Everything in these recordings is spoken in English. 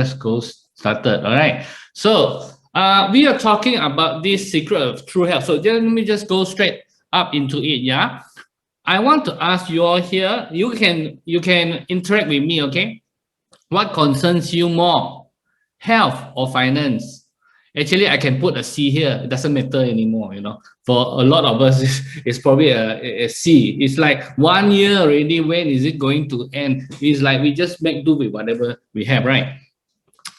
Let's go started. All right. So we are talking about this secret of true health. So let me just go straight up into it. Yeah. I want to ask you all here. You can interact with me. Okay. What concerns you more, health or finance? Actually, I can put a C here. It doesn't matter anymore. For a lot of us, it's probably a C. It's like 1 year already. When is it going to end? It's like we just make do with whatever we have, right?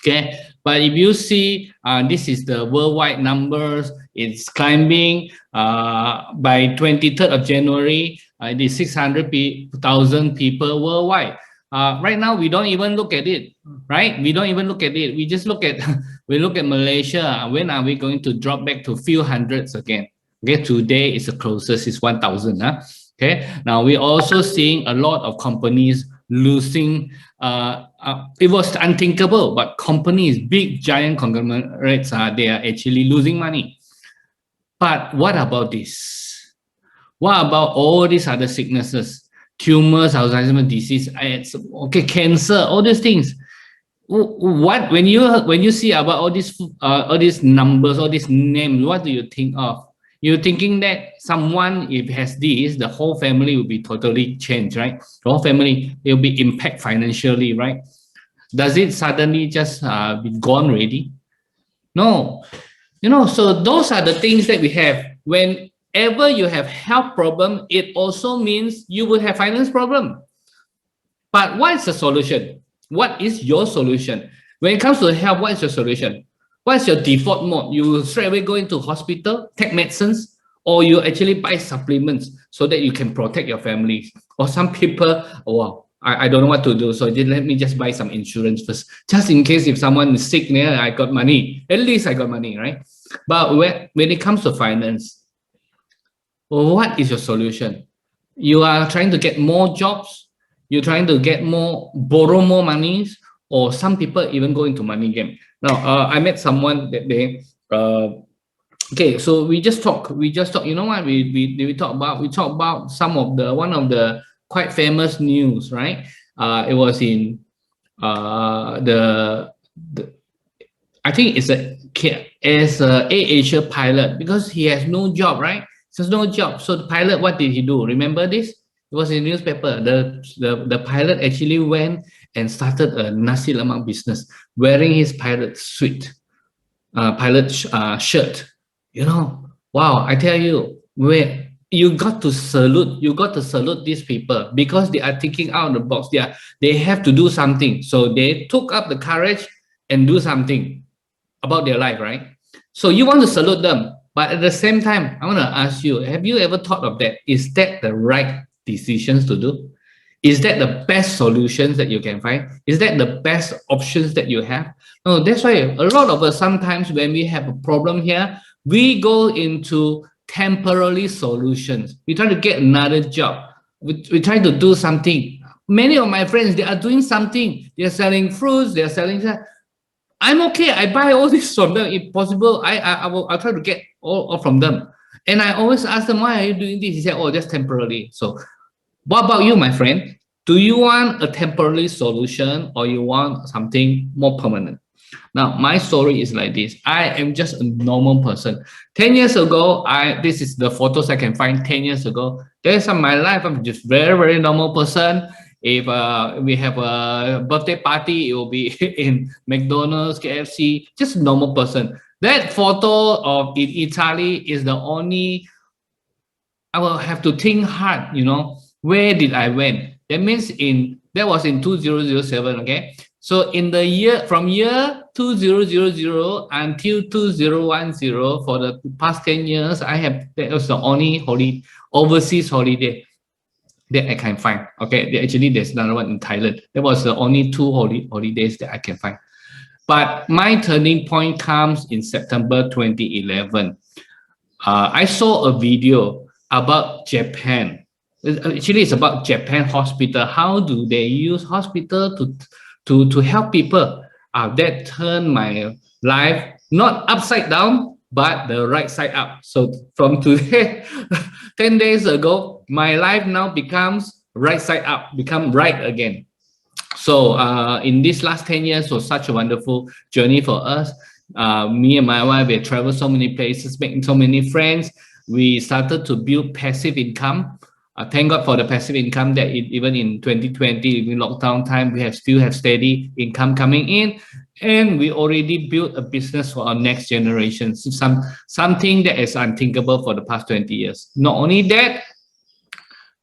Okay, but if you see, this is the worldwide numbers. It's climbing. By 23rd of January, it is 600,000 people worldwide. Right now, we don't even look at it, right? We don't even look at it. We just look at we look at Malaysia. When are we going to drop back to few hundreds again? Okay, today is the closest, is 1,000. Okay, now we're also seeing a lot of companies losing. It was unthinkable, but companies, big giant conglomerates, they are actually losing money. But what about this? What about all these other sicknesses, tumors, Alzheimer's disease, okay, cancer, all these things? What when you see about all these numbers, all these names, what do you think of? You're thinking that someone, if has this, the whole family will be totally changed, right? The whole family will be impact financially, right? Does it suddenly just be gone already? No. So those are the things that we have. Whenever you have health problem, it also means you will have finance problem. But what is the solution? What is your solution? When it comes to health, what is your solution? What's your default mode? You will straight away go into hospital, take medicines, or you actually buy supplements so that you can protect your family. Or some people, oh, wow, I don't know what to do, so let me just buy some insurance first, just in case if someone is sick, I got money. At least I got money, right? But when it comes to finance, what is your solution? You are trying to get more jobs. You're trying to borrow more money, or some people even go into money game. Now, I met someone that they, okay, so we just talk. You know what? We talk about one of the quite famous news, right? It was in the I think it's a Asia pilot, because he has no job, right? There's no job. So the pilot, what did he do? Remember this? It was in the newspaper. The pilot actually went and started a nasi lemak business, wearing his pilot suit, pilot shirt. Wow! I tell you, where you got to salute these people, because they are thinking out of the box. They have to do something, so they took up the courage and do something about their life, right? So you want to salute them, but at the same time, I want to ask you: have you ever thought of that? Is that the right decisions to do? Is that the best solutions that you can find? Is that the best options that you have? No, that's why a lot of us, sometimes when we have a problem here, we go into temporary solutions. We try to get another job. We try to do something. Many of my friends, they are doing something. They're selling fruits. They're selling. I'm okay. I buy all this from them. If possible, I'll try to get all from them. And I always ask them, why are you doing this? He said, oh, just temporarily. So what about you, my friend? Do you want a temporary solution, or you want something more permanent? Now, my story is like this. I am just a normal person. 10 years ago, this is the photos I can find 10 years ago. There's my life. I'm just very, very normal person. If we have a birthday party, it will be in McDonald's, KFC, just a normal person. That photo of in Italy is the only, I will have to think hard, where did I went? That means that was in 2007, okay? So in the year, from year 2000 until 2010, for the past 10 years, that was the only overseas holiday that I can find. Okay, actually there's another one in Thailand. That was the only two holidays that I can find. But my turning point comes in September 2011. I saw a video about Japan. Actually, it's about Japan hospital. How do they use hospital to help people? That turned my life not upside down, but the right side up. So from today, 10 days ago, my life now becomes right side up, become right again. So in these last 10 years was such a wonderful journey for us. Me and my wife, we traveled so many places, making so many friends. We started to build passive income. Thank God for the passive income that even in 2020, in lockdown time, we still have steady income coming in. And we already built a business for our next generation. So something that is unthinkable for the past 20 years. Not only that,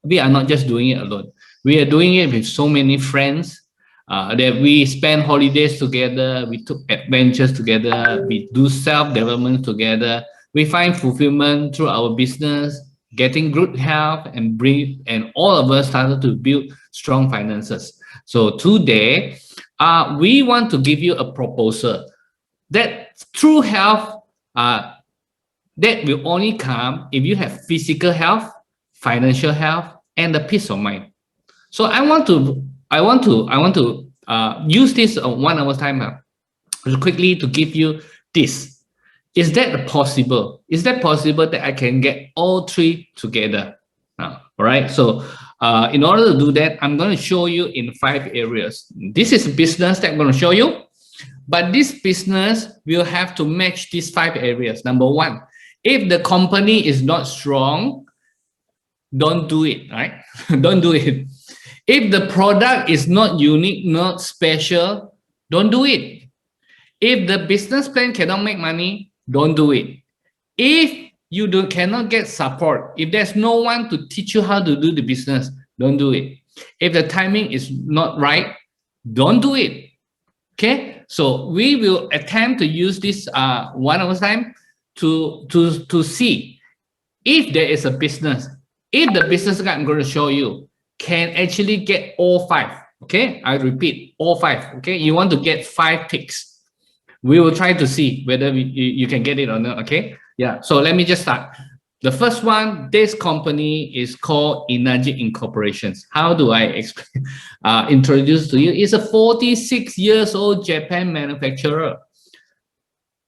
we are not just doing it alone. We are doing it with so many friends that we spend holidays together, we took adventures together, we do self-development together, we find fulfillment through our business, getting good health, and all of us started to build strong finances. So today, we want to give you a proposal that true health that will only come if you have physical health, financial health, and the peace of mind. So I want to use this 1 hour time quickly to give you this. Is that possible? Is that possible that I can get all three together? All right. So in order to do that, I'm going to show you in 5 areas. This is a business that I'm going to show you, but this business will have to match these 5 areas. Number 1, if the company is not strong, don't do it, right? Don't do it. If the product is not unique, not special, don't do it. If the business plan cannot make money, don't do it. If you cannot get support, if there's no one to teach you how to do the business, don't do it. If the timing is not right, don't do it. Okay, so we will attempt to use this 1 hour time to see if there is a business. If the business guy I'm going to show you can actually get all 5, okay? I repeat, all 5, okay? You want to get 5 ticks. We will try to see whether you can get it or not, okay? Yeah, so let me just start. The first one, this company is called Incorporations. How do I explain, introduce to you? It's a 46 years old Japan manufacturer.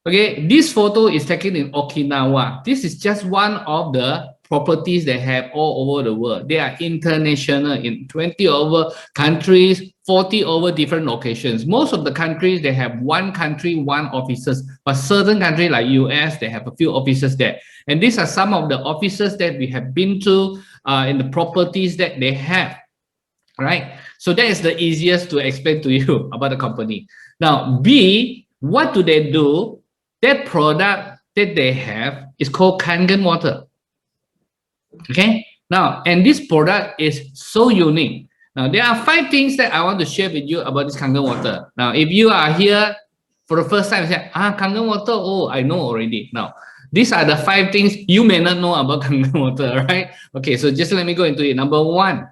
Okay, this photo is taken in Okinawa. This is just one of the properties they have all over the world. They are international in 20 over countries, 40 over different locations. Most of the countries, they have one country, one offices, but certain countries like US, they have a few offices there. And these are some of the offices that we have been to in the properties that they have, right? So that is the easiest to explain to you about the company. Now, B, what do they do? That product that they have is called Kangen water. Okay. Now, and this product is so unique. Now, there are 5 things that I want to share with you about this Kangen water. Now, if you are here for the first time, you say, Kangen water, oh, I know already. Now, these are the 5 things you may not know about Kangen water, right? Okay, so just let me go into it. Number 1,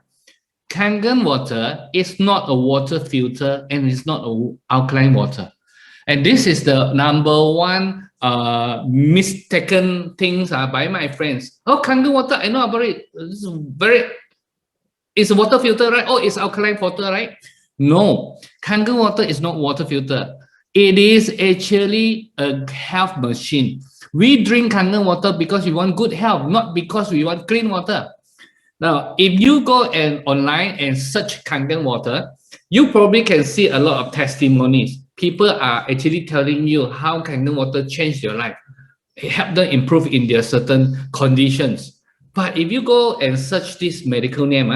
Kangen water is not a water filter and it's not an alkaline water. And this is the number 1 mistaken things by my friends. Oh, Kangen water, I know about it. It's a water filter, right? Oh, it's alkaline water, right? No, Kangen water is not water filter. It is actually a health machine. We drink Kangen water because we want good health, not because we want clean water. Now, if you go online and search Kangen water, you probably can see a lot of testimonies. People are actually telling you how Kangen water changed their life. It helped them improve in their certain conditions. But if you go and search this medical name,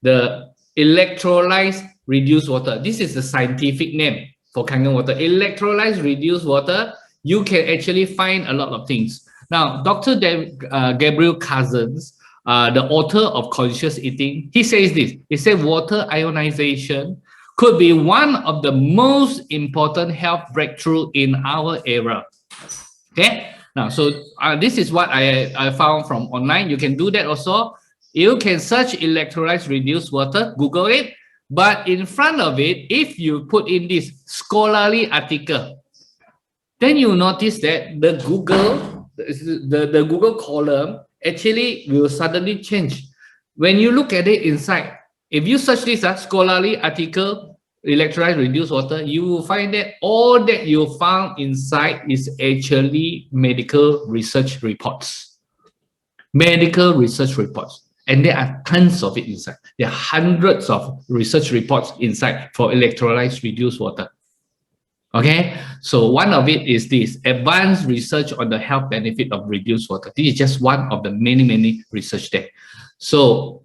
the electrolyzed reduced water, this is the scientific name for Kangen water. Electrolyzed reduced water, you can actually find a lot of things. Now, Dr. Gabriel Cousens, the author of Conscious Eating, he says this. He said water ionization could be one of the most important health breakthrough in our era. Okay, now so this is what I found from online. You can do that also. You can search electrolytes reduced water, Google it, but in front of it, if you put in this scholarly article, then you notice that the Google column actually will suddenly change. When you look at it inside, if you search this scholarly article, electrolyte reduced water, you will find that all that you found inside is actually medical research reports. Medical research reports. And there are tons of it inside. There are hundreds of research reports inside for electrolytes reduced water. Okay, so one of it is this advanced research on the health benefit of reduced water. This is just one of the many research there. So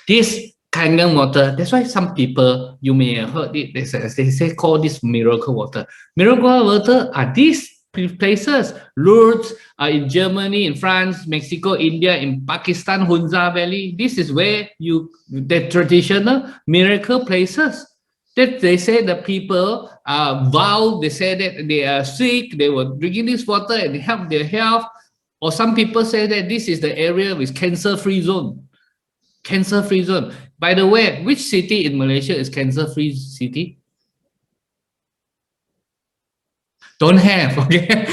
this Kangen water, that's why some people, you may have heard it, they say call this miracle water. Miracle water are these places, Lourdes in Germany, in France, Mexico, India, in Pakistan, Hunza Valley. This is where the traditional miracle places. That they say the people vow, they say that they are sick, they were drinking this water and help their health. Or some people say that this is the area with cancer-free zone. Cancer-free zone. By the way, which city in Malaysia is cancer-free city? Don't have, okay?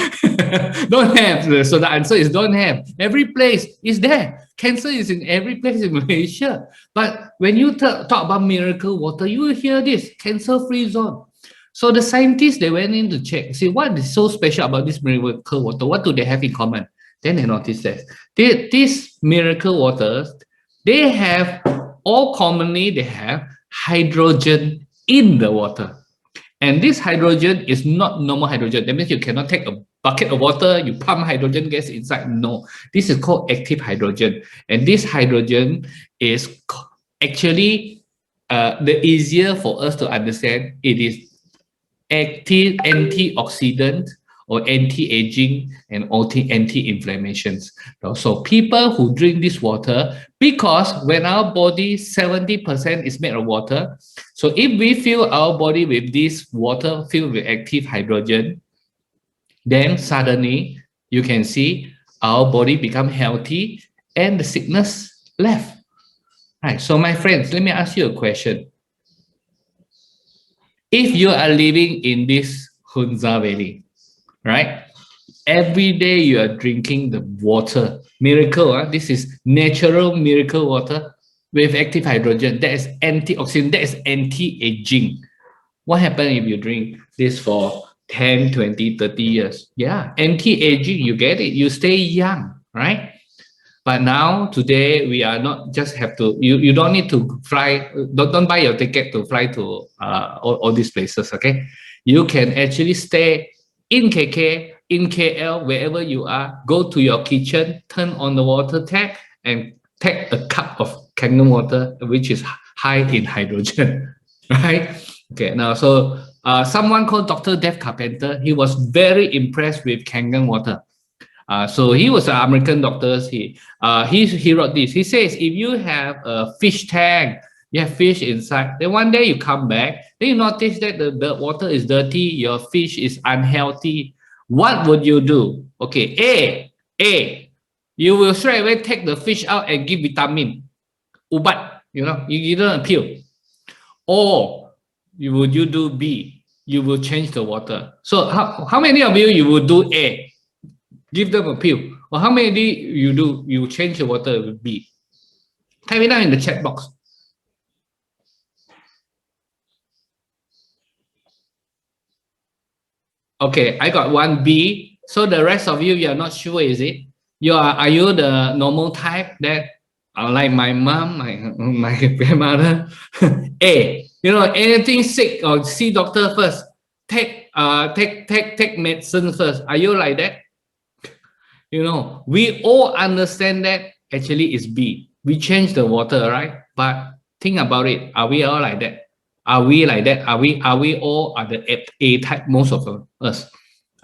Don't have. So the answer is don't have. Every place is there. Cancer is in every place in Malaysia. But when you talk about miracle water, you will hear this, cancer-free zone. So the scientists, they went in to check, see what is so special about this miracle water? What do they have in common? Then they noticed that these miracle waters, they have, all commonly, they have hydrogen in the water. And this hydrogen is not normal hydrogen. That means you cannot take a bucket of water, you pump hydrogen gas inside. No, this is called active hydrogen. And this hydrogen is actually the easier for us to understand. It is active antioxidant or anti-aging and anti-inflammations. So people who drink this water, because when our body 70% is made of water, so if we fill our body with this water filled with active hydrogen, then suddenly you can see our body become healthy and the sickness left. Right. So my friends, let me ask you a question. If you are living in this Hunza Valley, right? Every day you are drinking the water. Miracle, this is natural miracle water with active hydrogen. That is antioxidant, that is anti-aging. What happens if you drink this for 10, 20, 30 years? Yeah, anti-aging, you get it. You stay young, right? But now, today, we are not just have to, you don't need to fly, don't buy your ticket to fly to all these places, okay? You can actually stay in KK, in KL, wherever you are, go to your kitchen, turn on the water tap, and take a cup of Kangen water, which is high in hydrogen, right? Okay, now, so someone called Dr. Dev Carpenter, he was very impressed with Kangen water. So he was an American doctor. He wrote this. He says, if you have a fish tank, you have fish inside, then one day you come back, then you notice that the water is dirty, your fish is unhealthy. What would you do? Okay, A, you will straight away take the fish out and give vitamin. Ubat, you don't appeal. Or would you do B? You will change the water. So how many of you will do A? Give them a pill. Or how many you change the water with B? Type it down in the chat box. Okay, I got one B. So the rest of you are not sure, is it? Are you the normal type that like my mom, my grandmother? A, anything sick or see doctor first. Take medicine first. Are you like that? We all understand that actually it's B. We change the water, right? But think about it. Are we all like that? Are we like that? Are we all are the A type, most of us?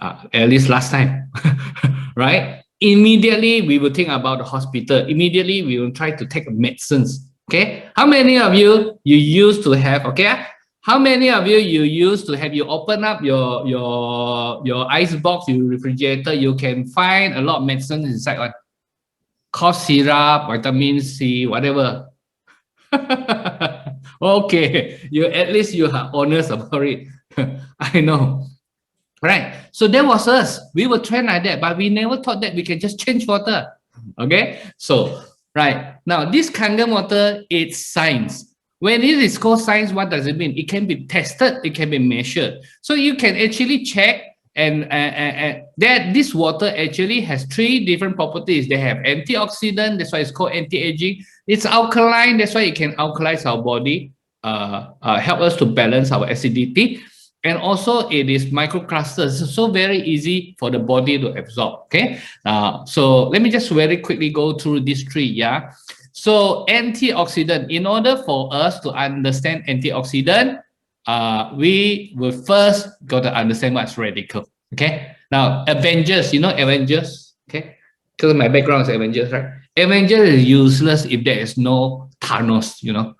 At least last time, right? Immediately we will think about the hospital. Immediately we will try to take medicines. Okay. How many of you used to have, okay? How many of you used to have, you open up your ice box, your refrigerator, you can find a lot of medicine inside one. Cough syrup, vitamin C, whatever. Okay, at least you are honest about it. I know. Right. So that was us. We were trained like that, but we never thought that we can just change water. Okay. So, right. Now, this Kangen water, it's science. When it is called science, what does it mean? It can be tested, it can be measured. So you can actually check and that this water actually has 3 different properties. They have antioxidant, that's why it's called anti-aging. It's alkaline, that's why it can alkalize our body, help us to balance our acidity. And also it is microclusters, so very easy for the body to absorb. Okay, so let me just very quickly go through these 3. Yeah, so antioxidant, in order for us to understand antioxidant, we will first got to understand what's radical. Okay, now Avengers, you know Avengers. Okay, because my background is Avengers, right? Avengers is useless if there is no Thanos, you know.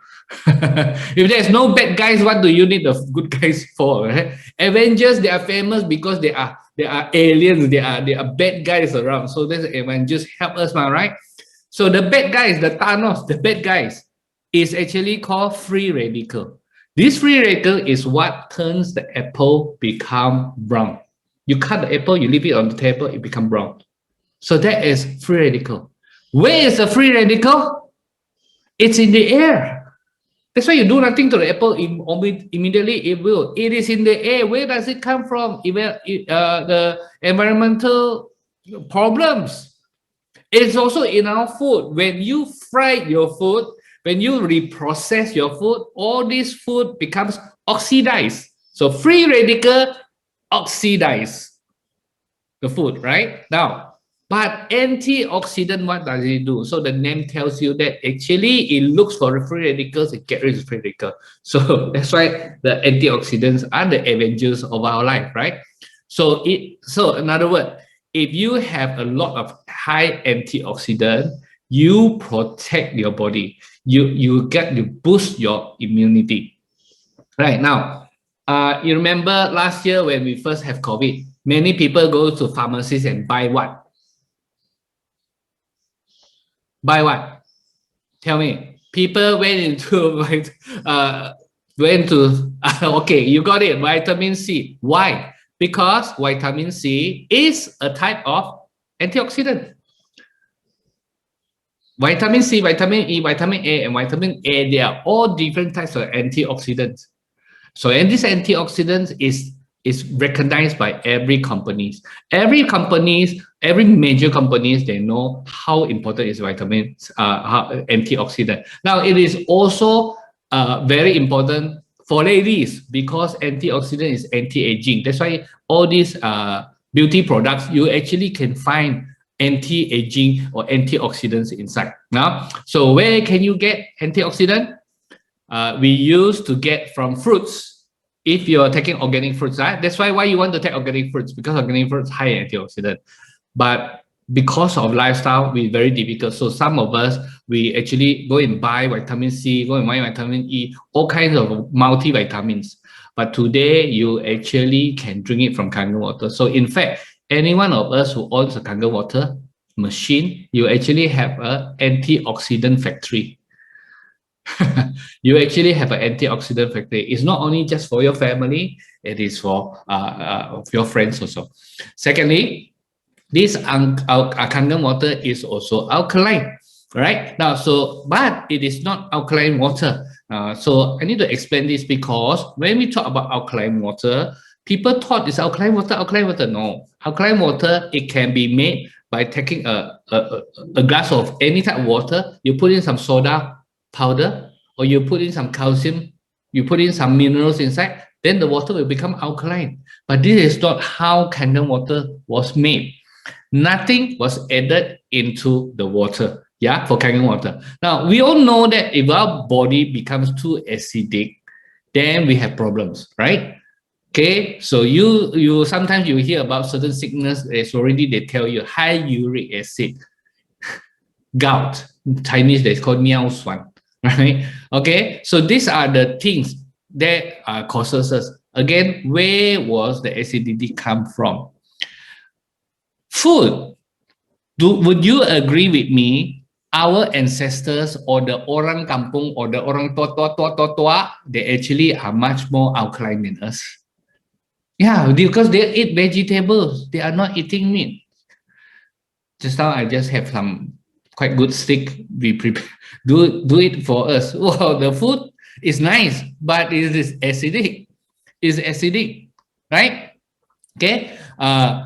If there's no bad guys, what do you need the good guys for? Right? Avengers, they are famous because they are aliens, they are bad guys around. So this Avengers help us, right? So the bad guys, the Thanos, the bad guys, is actually called free radical. This free radical is what turns the apple become brown. You cut the apple, you leave it on the table, it become brown. So that is free radical. Where is the free radical? It's in the air. That's why you do nothing to the apple, immediately it will. It is in the air. Where does it come from? The environmental problems. It's also in our food. When you fry your food, when you reprocess your food, all this food becomes oxidized. So free radical oxidize the food, right? Now, but antioxidant, what does it do? So the name tells you that actually it looks for free radicals, it gets rid of free radical. So that's why the antioxidants are the Avengers of our life, right? So in other words, if you have a lot of high antioxidant, you protect your body. You boost your immunity. Right now, you remember last year when we first have COVID, many people go to pharmacies and buy what? Buy what? Tell me. People went to okay, you got it, vitamin C. Why? Because vitamin C is a type of antioxidant. Vitamin C, vitamin E, vitamin A, and vitamin A, they are all different types of antioxidants. So, and this antioxidant is recognized by every companies. Every major companies, they know how important is vitamins, antioxidant. Now, it is also very important for ladies because antioxidant is anti-aging. That's why all these beauty products, you actually can find anti-aging or antioxidants inside. Now, so where can you get antioxidant? We used to get from fruits. If you're taking organic fruits, right? That's why you want to take organic fruits, because organic fruits high antioxidant. But because of lifestyle, we very difficult. So some of us, we actually go and buy vitamin C, go and buy vitamin E, all kinds of multivitamins. But today, you actually can drink it from Kangen water. So in fact, any one of us who owns a Kangen water machine, you actually have an antioxidant factory. You actually have an antioxidant factory. It's not only just for your family, it is for your friends also. Secondly, this Kangen water is also alkaline, right? Now, but it is not alkaline water. So I need to explain this because when we talk about alkaline water, people thought it's alkaline water. No, alkaline water, it can be made by taking a glass of any type of water, you put in some soda powder, or you put in some calcium, you put in some minerals inside, then the water will become alkaline. But this is not how Kangen water was made. Nothing was added into the water, yeah, for Kangen water. Now, we all know that if our body becomes too acidic, then we have problems, right? Okay, so you sometimes you hear about certain sickness, it's already they tell you high uric acid, gout, Chinese they call niao suan, right? Okay, so these are the things that causes us. Again, where was the acidity come from? Food. Would you agree with me? Our ancestors or the orang kampung or the orang tua, they actually are much more alkaline than us. Yeah, because they eat vegetables. They are not eating meat. Just now I just have some quite good steak. We prepare, do it for us. Wow, the food is nice, but it is acidic. It's acidic, right? Okay,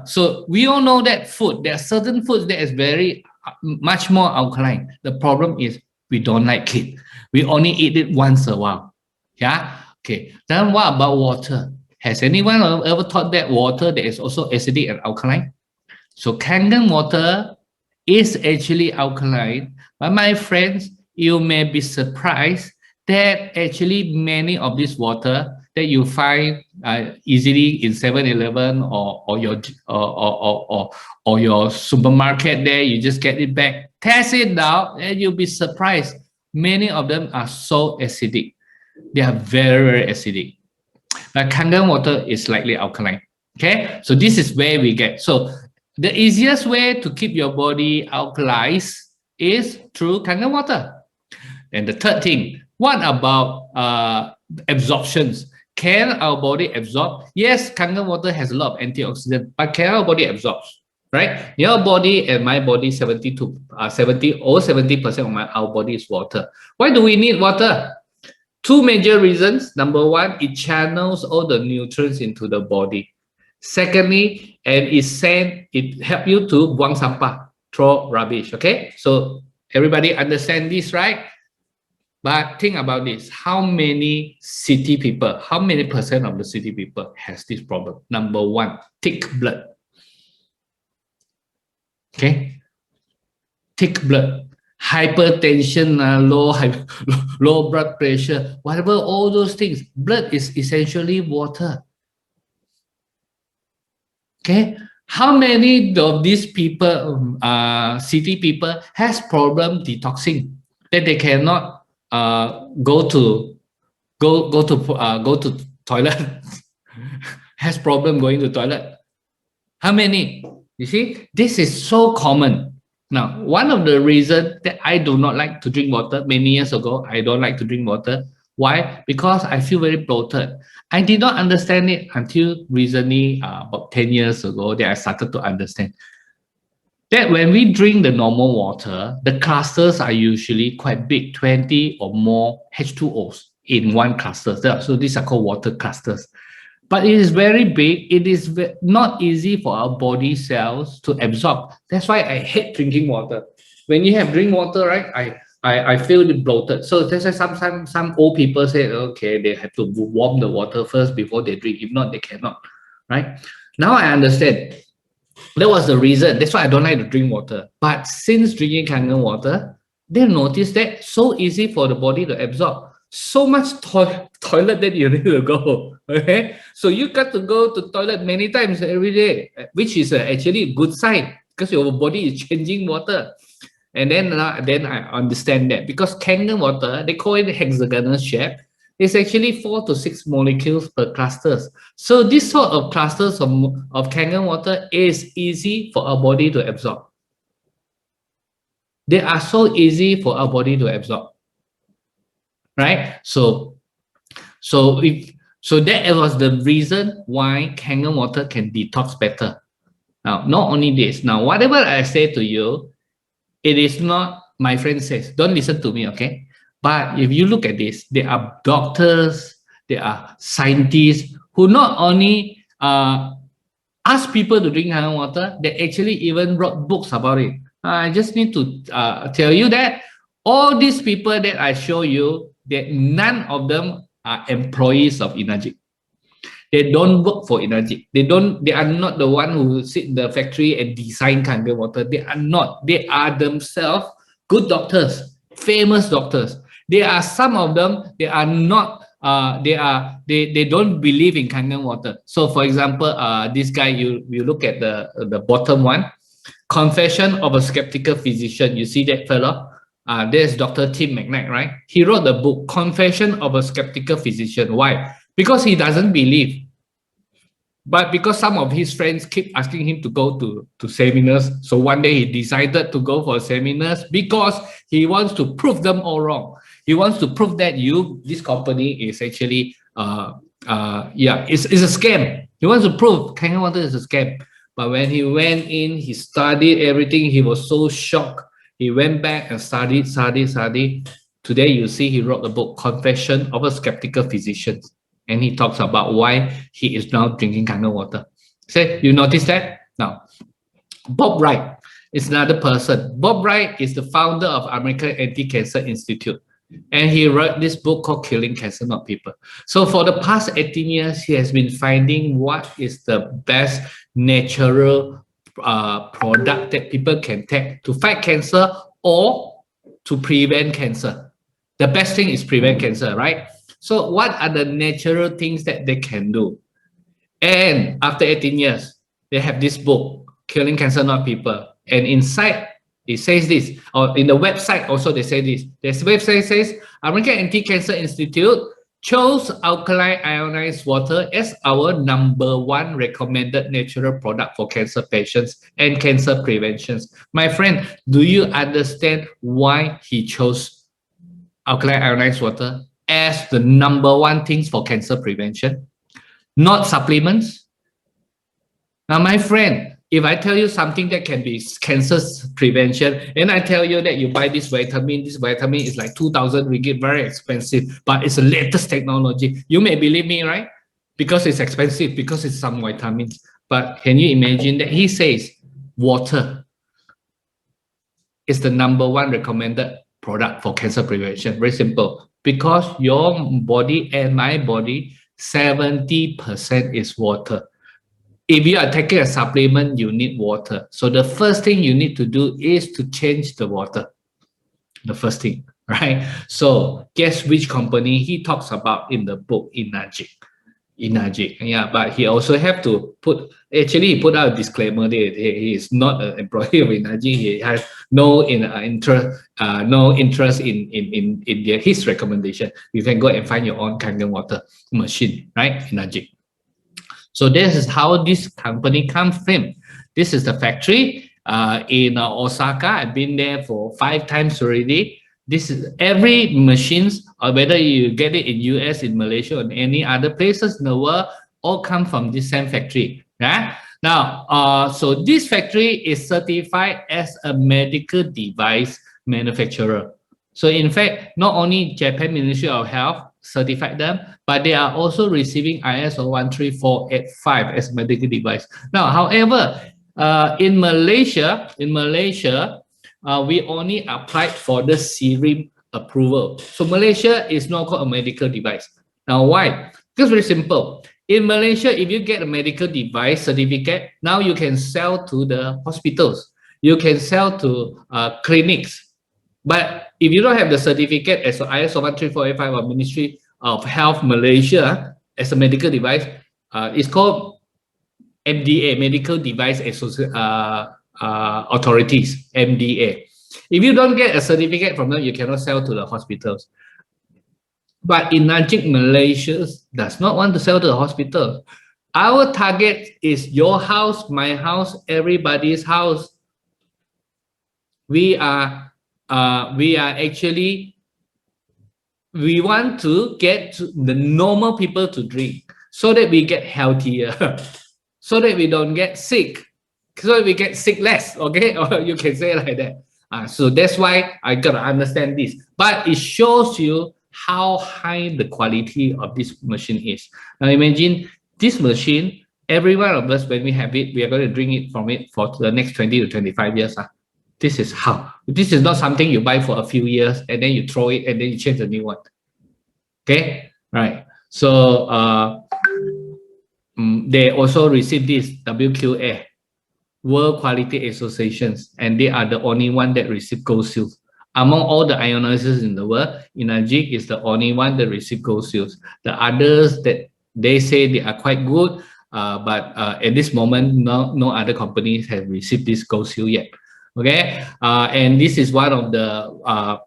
so we all know that food, there are certain foods that is very much more alkaline. The problem is we don't like it. We only eat it once a while. Yeah. Okay. Then what about water? Has anyone ever thought that water that is also acidic and alkaline? So Kangen water is actually alkaline, but my friends, you may be surprised that actually many of this water that you find easily in 7-Eleven or your or your supermarket there, you just get it back, test it out, and you'll be surprised. Many of them are so acidic. They are very, very acidic. But Kangen water is slightly alkaline. Okay, so this is where we get. So the easiest way to keep your body alkalized is through Kangen water. And the third thing, what about absorptions? Can our body absorb? Yes, Kangen water has a lot of antioxidant, but can our body absorb? Right? Your body and my body, 70 to 70% of our body is water. Why do we need water? Two major reasons. Number one, it channels all the nutrients into the body. Secondly, and it help you to buang sampah, throw rubbish. Okay, so everybody understand this, right? But think about this: how many city people, how many percent of the city people has this problem? Number one, thick blood. Okay, thick blood, hypertension, low blood pressure, whatever, all those things. Blood is essentially water. Okay, how many of these people, city people, has problem detoxing that they cannot go to toilet, has problem going to toilet? How many? You see, this is so common. Now, one of the reasons that I do not like to drink water, many years ago, I don't like to drink water. Why? Because I feel very bloated. I did not understand it until recently, about 10 years ago, that I started to understand that when we drink the normal water, the clusters are usually quite big, 20 or more H2Os in one cluster. So these are called water clusters. But it is very big. It is not easy for our body cells to absorb. That's why I hate drinking water. When you have drink water, right, I feel bloated. So that's why some old people say, okay, they have to warm the water first before they drink. If not, they cannot, right? Now I understand. That was the reason. That's why I don't like to drink water. But since drinking Kangen water, they noticed that so easy for the body to absorb. So much toilet that you need to go. Okay, so you got to go to toilet many times every day, which is actually a good sign because your body is changing water. And then I understand that because Kangen water, they call it hexagonal shape. It's actually 4 to 6 molecules per clusters. So this sort of clusters of Kangen water is easy for our body to absorb. They are so easy for our body to absorb. Right? So that was the reason why Kangen water can detox better. Now, not only this, now whatever I say to you, it is not my friend says. Don't listen to me, okay? But if you look at this, there are doctors, there are scientists who not only ask people to drink Kangen water, they actually even wrote books about it. I just need to tell you that all these people that I show you, that none of them are employees of Energy. They don't work for Energy. They are not the one who sit in the factory and design Kangen water. They are not. They are themselves good doctors, famous doctors. There are some of them, they are not, they don't believe in Kangen water. So for example, this guy, you look at the bottom one, Confession of a Skeptical Physician. You see that fellow? There's Dr. Tim McKnight, right? He wrote the book, Confession of a Skeptical Physician. Why? Because he doesn't believe. But because some of his friends keep asking him to go to seminars, so one day he decided to go for seminars because he wants to prove them all wrong. He wants to prove that this company is actually, it's a scam. He wants to prove Kangen water is a scam. But when he went in, he studied everything. He was so shocked. He went back and studied. Today, you see, he wrote the book, Confession of a Skeptical Physician. And he talks about why he is now drinking Kangen water. Say, you notice that? Now, Bob Wright is another person. Bob Wright is the founder of American Anti-Cancer Institute. And he wrote this book called Killing Cancer, Not People. So for the past 18 years, he has been finding what is the best natural product that people can take to fight cancer or to prevent cancer. The best thing is prevent cancer, right? So what are the natural things that they can do? And after 18 years, they have this book, Killing Cancer, Not People. And inside, it says this, or in the website also they say this. This website says, American Anti-Cancer Institute chose alkaline ionized water as our #1 recommended natural product for cancer patients and cancer prevention. My friend, do you understand why he chose alkaline ionized water as the #1 things for cancer prevention? Not supplements. Now, my friend, if I tell you something that can be cancer prevention, and I tell you that you buy this vitamin is like 2,000 ringgit, very expensive, but it's the latest technology. You may believe me, right? Because it's expensive, because it's some vitamins. But can you imagine that he says water is the #1 recommended product for cancer prevention? Very simple. Because your body and my body, 70% is water. If you are taking a supplement, you need water. So the first thing you need to do is to change the water. The first thing, right? So guess which company he talks about in the book, Inagic. Yeah, but he also have to put, actually he put out a disclaimer there. He is not an employee of Inagic. He has no interest in his recommendation. You can go and find your own Kangen water machine, right? Inagic. So this is how this company comes from. This is the factory in Osaka. I've been there for 5 times already. This is every machines, or whether you get it in US, in Malaysia, or any other places in the world, all come from this same factory. Yeah? Now, so this factory is certified as a medical device manufacturer. So in fact, not only Japan Ministry of Health certified them, but they are also receiving ISO 13485 as medical device. Now, however, in Malaysia, we only applied for the serum approval. So Malaysia is not called a medical device. Now, why? Because very simple. In Malaysia, if you get a medical device certificate, now you can sell to the hospitals. You can sell to clinics. But if you don't have the certificate as ISO 13485 or Ministry of Health Malaysia as a medical device, it's called MDA, Medical Device Authorities, MDA. If you don't get a certificate from them, you cannot sell to the hospitals. But Inagic Malaysia does not want to sell to the hospital. Our target is your house, my house, everybody's house. We want to get the normal people to drink so that we get healthier, so that we don't get sick, so that we get sick less, okay? Or you can say like that. So that's why I got to understand this. But it shows you how high the quality of this machine is. Now imagine this machine, every one of us, when we have it, we are going to drink it from it for the next 20 to 25 years. This is how. This is not something you buy for a few years and then you throw it and then you change a new one. Okay, right. So they also receive this WQA, World Quality Associations, and they are the only one that receive gold seals. Among all the ionizers in the world, Inagic is the only one that receive gold seals. The others that they say they are quite good, but at this moment, no other companies have received this gold seal yet. Okay, and this is one of the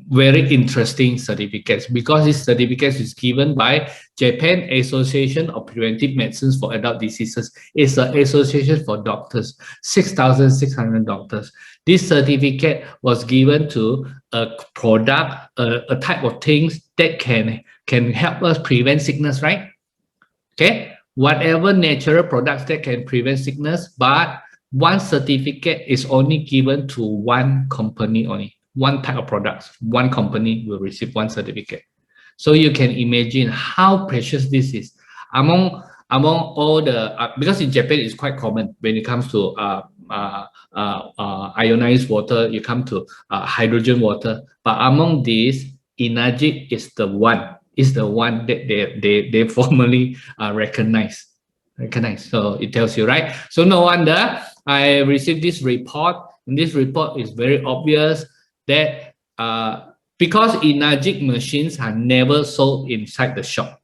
very interesting certificates, because this certificate is given by Japan Association of Preventive Medicines for Adult Diseases. It's an association for doctors, 6,600 doctors. This certificate was given to a product, a type of things that can help us prevent sickness, right? Okay, whatever natural products that can prevent sickness, but one certificate is only given to one company only. One type of products, one company will receive one certificate. So you can imagine how precious this is. among all the because in Japan it's quite common when it comes to ionized water, you come to hydrogen water. But among these, Enagic is the one that they formally recognize. So it tells you, right? So no wonder I received this report, and this report is very obvious that because Enagic machines are never sold inside the shop.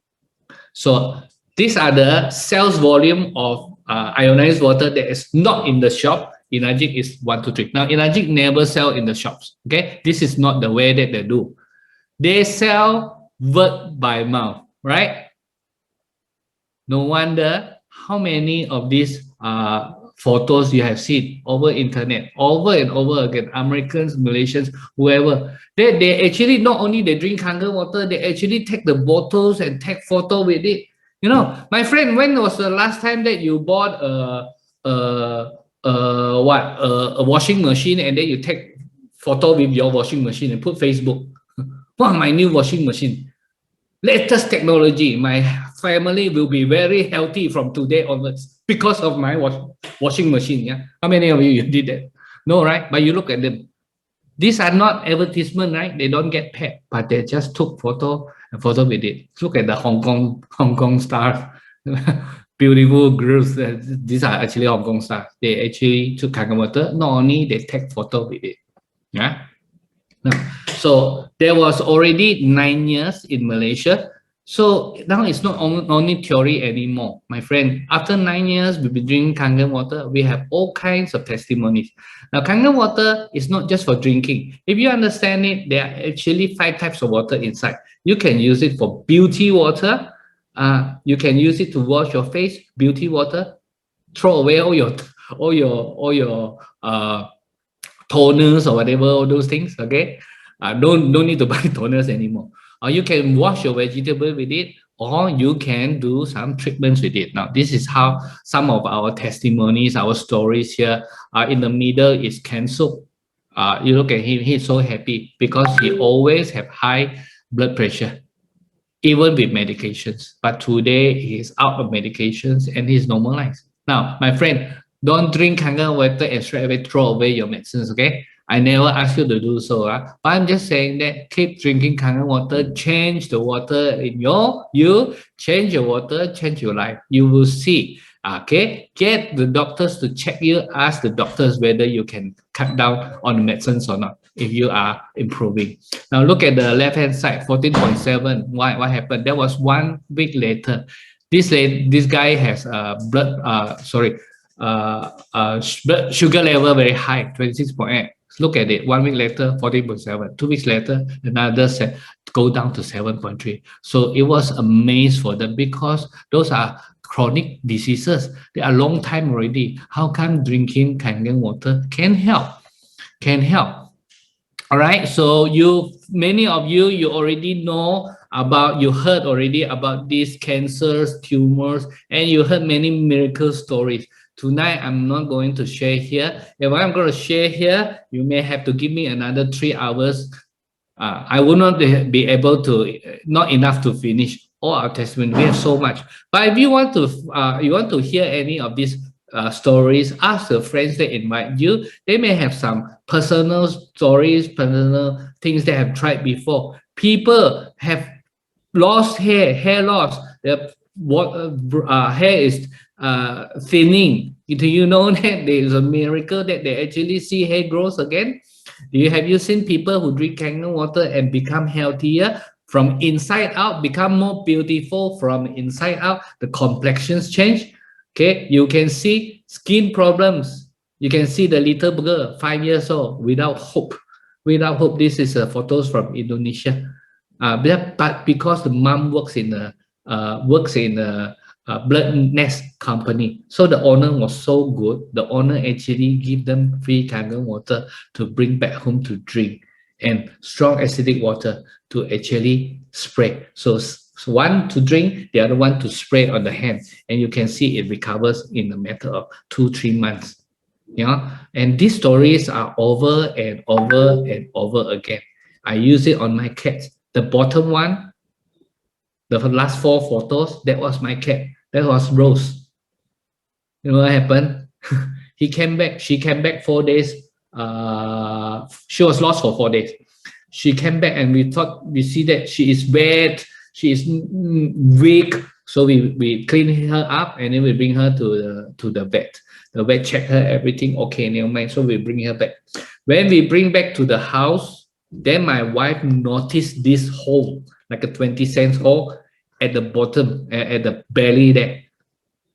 So these are the sales volume of ionized water that is not in the shop. Enagic is 1, 2, 3. Now Enagic never sell in the shops. Okay, this is not the way that they do. They sell word by mouth, right? No wonder how many of these photos you have seen over internet, over and over again. Americans, Malaysians, whoever, they actually not only they drink Kangen water, they actually take the bottles and take photo with it. You know, my friend, when was the last time that you bought a washing machine and then you take photo with your washing machine and put Facebook? Wow, my new washing machine. Latest technology. My family will be very healthy from today onwards because of my washing machine. Yeah. How many of you did that? No, right? But you look at them. These are not advertisement, right? They don't get paid, but they just took photo with it. Look at the Hong Kong stars. Beautiful girls. These are actually Hong Kong stars. They actually took Kangen water. Not only they take photo with it. Yeah. No. So there was already 9 years in Malaysia. So now it's not only theory anymore, my friend. After 9 years, we've been drinking Kangen water. We have all kinds of testimonies. Now, Kangen water is not just for drinking. If you understand it, there are actually 5 types of water inside. You can use it for beauty water. You can use it to wash your face, beauty water. Throw away all your toners or whatever, all those things. Okay, don't need to buy toners anymore. Or you can wash your vegetable with it, or you can do some treatments with it. Now, this is how some of our testimonies, our stories here. In the middle is Ken Soup. You look at him; he's so happy because he always have high blood pressure, even with medications. But today he's out of medications and he's normalized. Now, my friend, don't drink Kangen water and straight away throw away your medicines, okay? I never ask you to do so. But I'm just saying that keep drinking Kangen water, change the water in you change your water, change your life. You will see. Okay, get the doctors to check you, ask the doctors whether you can cut down on the medicines or not if you are improving. Now look at the left hand side, 14.7. Why? What happened? That was 1 week later. This guy has blood sugar level very high, 26.8. Look at it. 1 week later, 14.7. 2 weeks later, another set go down to 7.3. So it was a maze for them because those are chronic diseases. They are long time already. How come drinking Kangen water can help? Can help. All right. So many of you already know about, you heard already about these cancers, tumors, and you heard many miracle stories. Tonight, I'm not going to share here. If I'm going to share here, you may have to give me another 3 hours. I will not be able to, not enough to finish all our testimony. We have so much. But if you want to hear any of these stories, ask the friends that invite you. They may have some personal stories, personal things they have tried before. People have lost hair loss. Their hair is thinning. Do you know that there is a miracle that they actually see hair grows again? Have you seen people who drink Kangen water and become healthier from inside out, become more beautiful from inside out? The complexions change. Okay, you can see skin problems. You can see the little girl, 5 years old, without hope. Without hope. This is photos from Indonesia. But because the mom works in a blood nest company, so the owner was so good. The owner actually give them free Kangen water to bring back home to drink, and strong acidic water to actually spray. So one to drink, the other one to spray on the hand, and you can see it recovers in a matter of 2-3 months. Yeah, and these stories are over and over and over again. I use it on my cats. The bottom one, the last 4 photos, that was my cat. That was Rose. You know what happened? He came back. She came back 4 days. She was lost for 4 days. She came back, and we see that she is wet. She is weak. So we clean her up, and then we bring her to the vet. The vet check her, everything okay, never mind. So we bring her back. When we bring back to the house, then my wife noticed this hole, like a 20 cents hole at the bottom, at the belly there,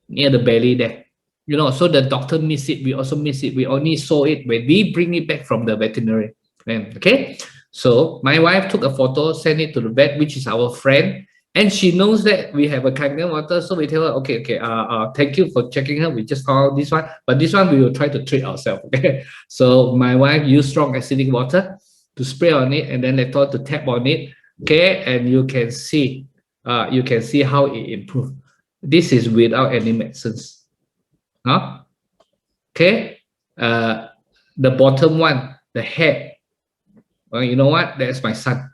near the belly there. You know, so the doctor miss it. We also miss it. We only saw it when we bring it back from the veterinary. Okay. So my wife took a photo, sent it to the vet, which is our friend. And she knows that we have a Kangen water. So we tell her, okay, thank you for checking her. We just found this one, but this one we will try to treat ourselves. Okay. So my wife used strong acidic water to spray on it, and then later to tap on it. Okay. And you can see how it improved. This is without any medicines. Huh? Okay. The bottom one, the head. Well, you know what? That's my son.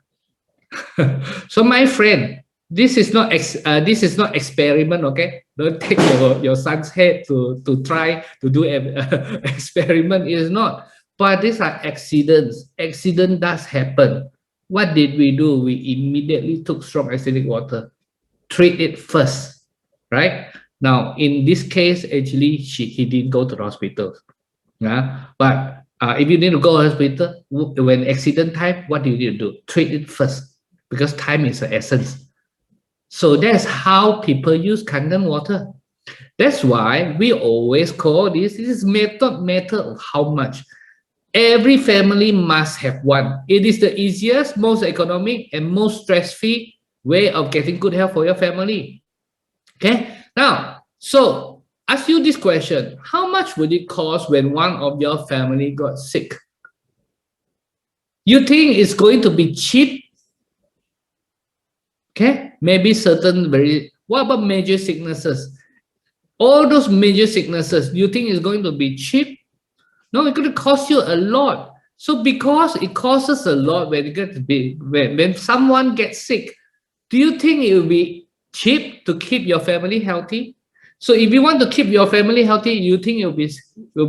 So my friend, this is not experiment. Okay, don't take your son's head to try to do an experiment. It is not. But these are accidents. Accident does happen. What did we do? We immediately took strong acidic water, treat it first, right? Now, in this case, actually, he didn't go to the hospital. Yeah, but if you need to go to the hospital, when accident time, what do you need to do? Treat it first, because time is the essence. So that's how people use Kangen water. That's why we always call this is matter of how much. Every family must have one. It is the easiest, most economic, and most stress-free way of getting good health for your family. Okay, now, so ask you this question: how much would it cost when one of your family got sick? You think it's going to be cheap? Okay, maybe what about major sicknesses? All those major sicknesses, you think it's going to be cheap? No, it's going to cost you a lot. So because it costs us a lot when someone gets sick, do you think it will be cheap to keep your family healthy? So if you want to keep your family healthy, you think it will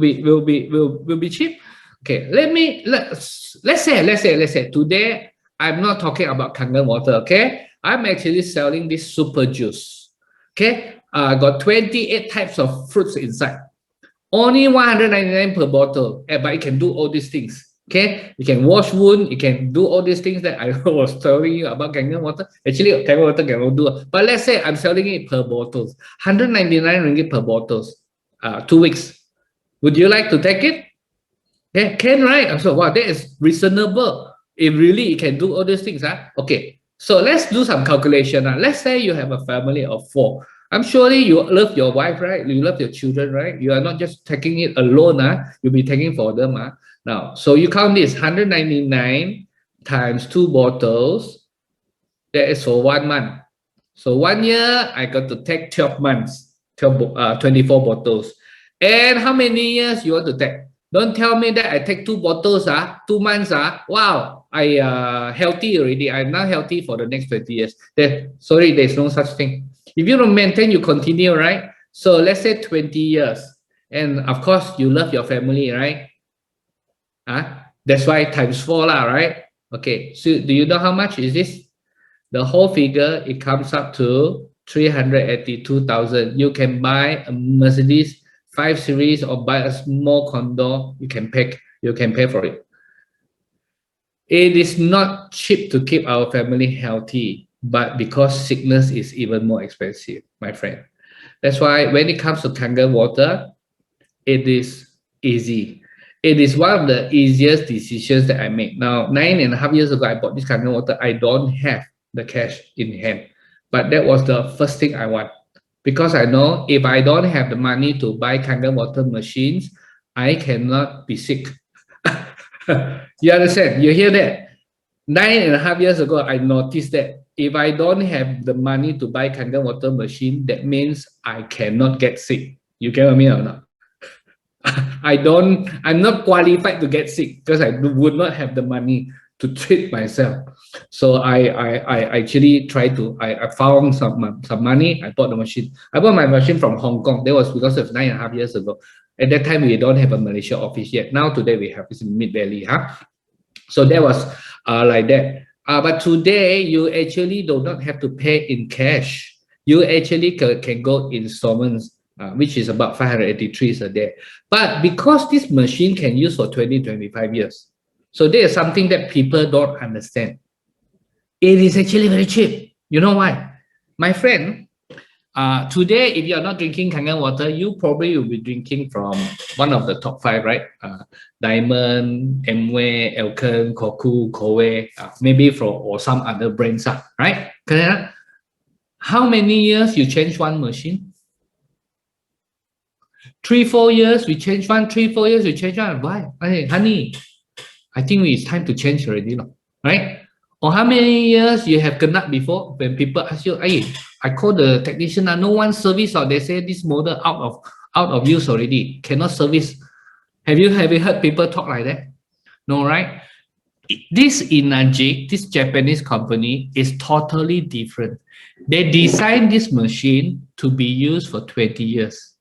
be cheap? Okay, let's say today I'm not talking about Kangen water. Okay, I'm actually selling this super juice. Okay, got 28 types of fruits inside. Only 199 per bottle, but it can do all these things. Okay, you can wash wound, you can do all these things that I was telling you about Kangen water. Actually, Kangen water can do it. But let's say I'm selling it per bottles, 199 ringgit per bottles, 2 weeks. Would you like to take it? Yeah, can, right? So wow, that is reasonable. If really it can do all these things, okay. So let's do some calculation. Let's say you have a family of 4. I'm surely you love your wife, right? You love your children, right? You are not just taking it alone. You'll be taking for them. Now, so you count this 199 times 2 bottles. That is for 1 month. So 1 year, I got to take 12 months, 24 bottles. And how many years you want to take? Don't tell me that I take 2 bottles, 2 months, wow, I healthy already. I'm now healthy for the next 20 years. Sorry, there's no such thing. If you don't maintain, you continue, right? So let's say 20 years. And of course, you love your family, right? That's why times 4, right? Okay, so do you know how much is this? The whole figure, it comes up to 382,000. You can buy a Mercedes 5 Series or buy a small condo. You can pay for it. It is not cheap to keep our family healthy, but because sickness is even more expensive, my friend. That's why when it comes to Kangen water, it is easy. It is one of the easiest decisions that I make. Now, 9.5 years ago, I bought this Kangen water. I don't have the cash in hand, but that was the first thing I want, because I know if I don't have the money to buy Kangen water machines, I cannot be sick. You understand? You hear that? 9.5 years ago, I noticed that if I don't have the money to buy Kangen water machine, that means I cannot get sick. You get what I mean or not? I'm not qualified to get sick because I would not have the money to treat myself. So I actually tried to I found some money. I bought the machine. I bought my machine from Hong Kong. That was because of 9.5 years ago. At that time, we don't have a Malaysia office yet. Now today we have this in Mid Valley, huh? So that was like that. But today you actually do not have to pay in cash. You actually can go installments, which is about 583 a day. But because this machine can use for 20-25 years, so there is something that people don't understand. It is actually very cheap. You know why? My friend, today, if you are not drinking Kangen water, you probably will be drinking from one of the top five, right? Diamond, Amway, Elkin, Koku, Koei, maybe from or some other brands, right? Correct? How many years you change one machine? 3-4 years we change one. 3-4 years we change one. Why? Hey, honey, I think it's time to change already, right? Or how many years you have kena before when people ask you, hey, I call the technician, no one service, or they say this model out of use already, cannot service. Have you heard people talk like that? No, right? This Inaji, this Japanese company is totally different. They designed this machine to be used for 20 years.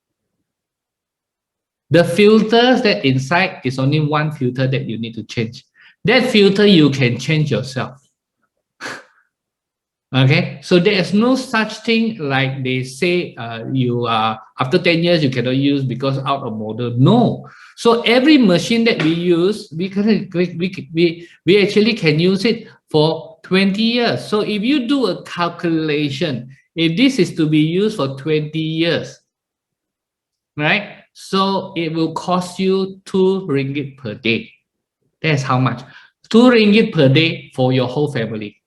The filters that inside is only one filter that you need to change. That filter you can change yourself. Okay, so there is no such thing like they say you are after 10 years you cannot use because out of model. No. So every machine that we use, we actually can use it for 20 years. So if you do a calculation, if this is to be used for 20 years, right? So it will cost you 2 ringgit per day. That's how much. 2 ringgit per day for your whole family.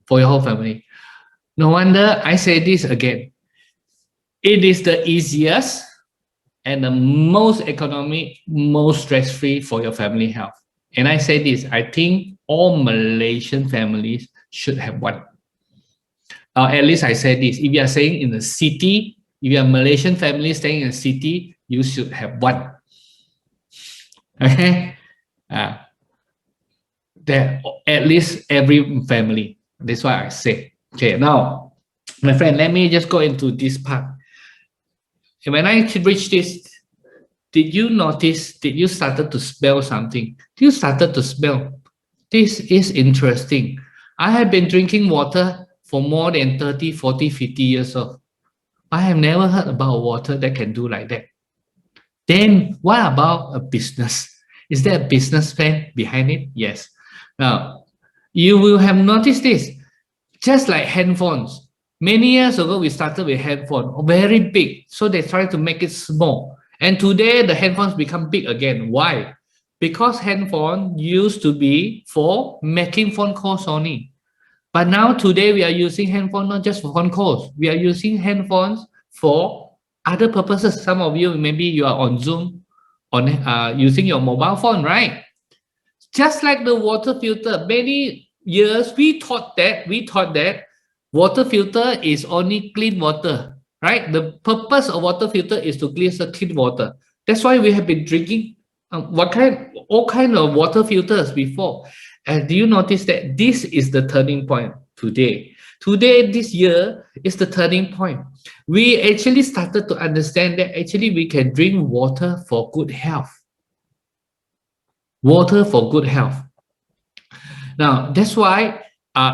For your whole family. No wonder I say this again. It is the easiest and the most economic, most stress-free for your family health. And I say this, I think all Malaysian families should have one. At least I say this, if you are staying in the city, if you are Malaysian family staying in the city, you should have one. Okay? There, at least every family. That's why I say. Okay, now, my friend, let me just go into this part. When I reach this, did you notice, did you started to smell something? You started to smell. This is interesting. I have been drinking water for more than 30, 40, 50 years old. I have never heard about water that can do like that. Then what about a business? Is there a business plan behind it? Yes. Now, you will have noticed this. Just like handphones. Many years ago, we started with handphone, very big. So they try to make it small. And today, the handphones become big again. Why? Because handphone used to be for making phone calls only. But now today, we are using handphone not just for phone calls. We are using handphones for other purposes. Some of you, maybe you are on Zoom, on using your mobile phone, right? Just like the water filter, many years we thought that water filter is only clean water, right? The purpose of water filter is to clean water. That's why we have been drinking all kind of water filters before. And do you notice that this is the turning point today? Today, this year is the turning point. We actually started to understand that actually we can drink water for good health. Water for good health. Now, that's why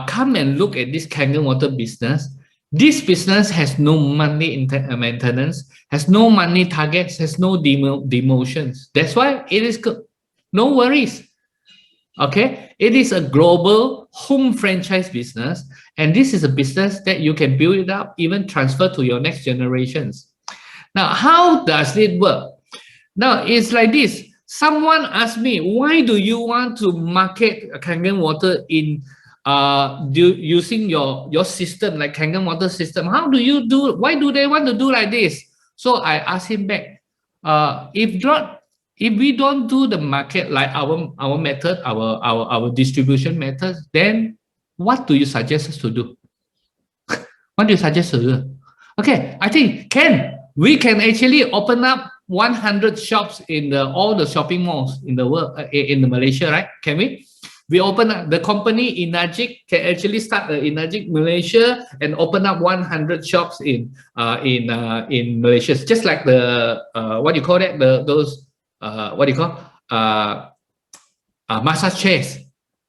come and look at this Kangen water business. This business has no money maintenance, has no money targets, has no demotions. That's why it is good. No worries. Okay, it is a global home franchise business, and this is a business that you can build it up, even transfer to your next generations. Now, how does it work? Now, it's like this. Someone asked me, why do you want to market Kangen water in using your system, like Kangen water system? How do you do? Why do they want to do like this? So I asked him back, if we don't do the market like our method, our distribution methods, then what do you suggest us to do? What do you suggest to do? Okay, I think we can actually open up 100 shops in all the shopping malls in the world, in the Malaysia, right? Can we? We open up the company Inagic can actually start the Inagic Malaysia and open up 100 shops in Malaysia. Just like the what do you call that? Those what do you call massage chairs.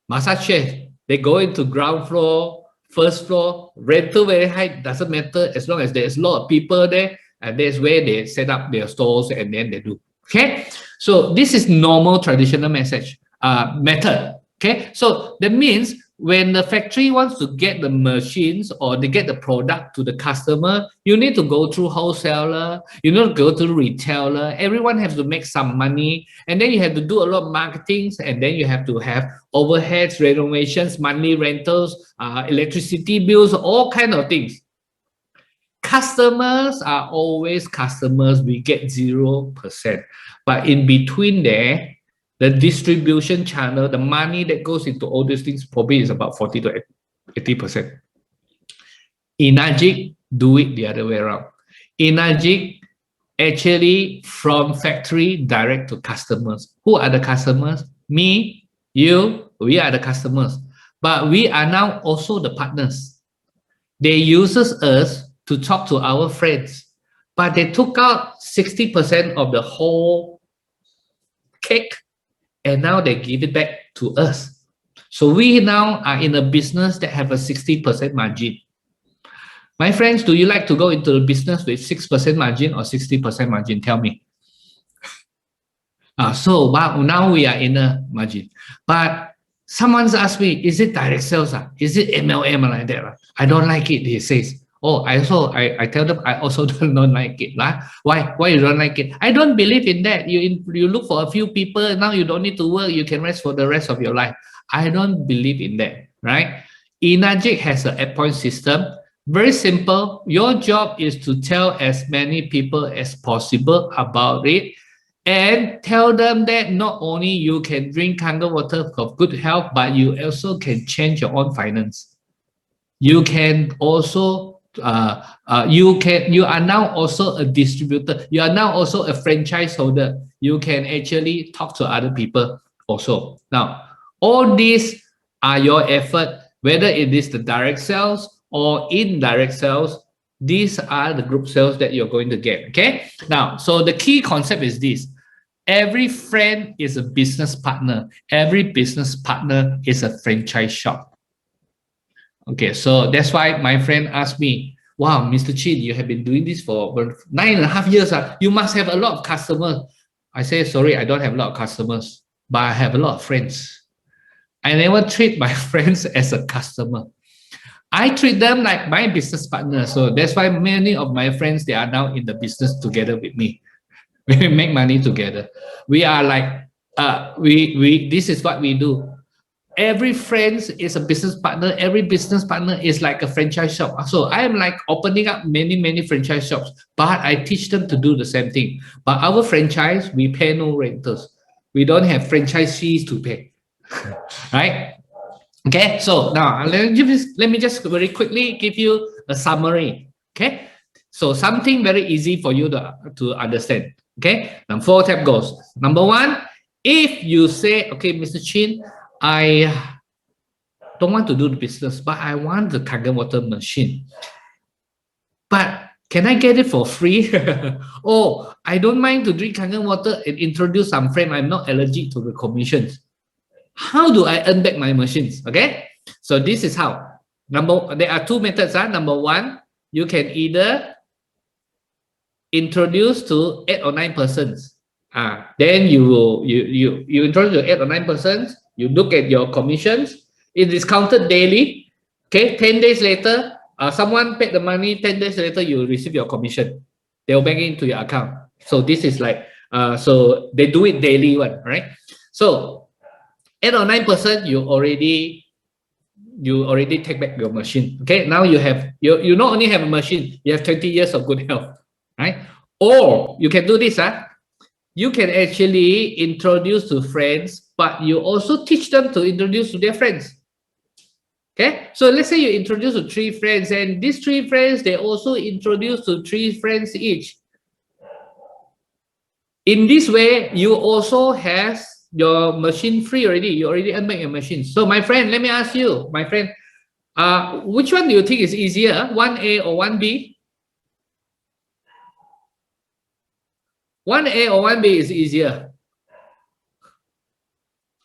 Massage chairs. They go into ground floor, first floor, rental very high, doesn't matter as long as there's a lot of people there, and that's where they set up their stores and then they do. Okay, so this is normal traditional method. Okay, so that means when the factory wants to get the machines or they get the product to the customer, you need to go through wholesaler, you need to go through retailer. Everyone has to make some money, and then you have to do a lot of marketing, and then you have to have overheads, renovations, monthly rentals, electricity bills, all kind of things. Customers are always customers. We get 0%, but in between there, the distribution channel, the money that goes into all these things probably is about 40 to 80%. Inagic do it the other way around. Inagic actually from factory direct to customers. Who are the customers? Me, you, we are the customers. But we are now also the partners. They uses us to talk to our friends, but they took out 60% of the whole cake, and now they give it back to us. So we now are in a business that have a 60% margin. My friends, do you like to go into the business with 6% margin or 60% margin? Tell me. So wow, now we are in a margin. But someone's asked me, is it direct sales? Is it MLM like that? I don't like it, he says. Oh, I tell them I also don't like it. Why you don't like it? I don't believe in that. You look for a few people, now you don't need to work, you can rest for the rest of your life. I don't believe in that, right? Inagic has an 8-point system. Very simple. Your job is to tell as many people as possible about it, and tell them that not only you can drink Kangen water for good health, but you also can change your own finance. You can also you are now also a distributor. You are now also a franchise holder. You can actually talk to other people also. Now, all these are your effort, whether it is the direct sales or indirect sales. These are the group sales that you're going to get. Okay. Now, so the key concept is this: every friend is a business partner. Every business partner is a franchise shop. Okay, so that's why my friend asked me, wow, Mr. Chin, you have been doing this for 9.5 years. You must have a lot of customers. I say, sorry, I don't have a lot of customers, but I have a lot of friends. I never treat my friends as a customer. I treat them like my business partner. So that's why many of my friends, they are now in the business together with me. We make money together. We are like, this is what we do. Every friend is a business partner. Every business partner is like a franchise shop. So I am like opening up many franchise shops, but I teach them to do the same thing. But our franchise, we pay no rentals. We don't have franchise fees to pay, right? Okay, so now let me just very quickly give you a summary. Okay, so something very easy for you to understand. Okay, now 4 step goals. Number 1, if you say, okay, Mr. Chin, I don't want to do the business, but I want the Kangen water machine. But can I get it for free? Oh, I don't mind to drink Kangen water and introduce some friend. I'm not allergic to the commissions. How do I earn back my machines? Okay, so this is how. There are 2 methods. Number 1, you can either introduce to 8 or 9 persons. Then you introduce to 8 or 9 persons. You look at your commissions. It is counted daily. Okay, 10 days later, someone paid the money. 10 days later, you receive your commission. They'll bank into your account. So this is like, so they do it daily one, right? So 8 or 9 percent, you already take back your machine. Okay, now you you not only have a machine, you have 20 years of good health, right? Or you can do this, you can actually introduce to friends, but you also teach them to introduce to their friends. Okay, so let's say you introduce to 3 friends, and these 3 friends, they also introduce to 3 friends each. In this way, you also have your machine free already. You already unmake your machine. So my friend, let me ask you, my friend, which one do you think is easier, 1A or 1B? 1A or 1B is easier?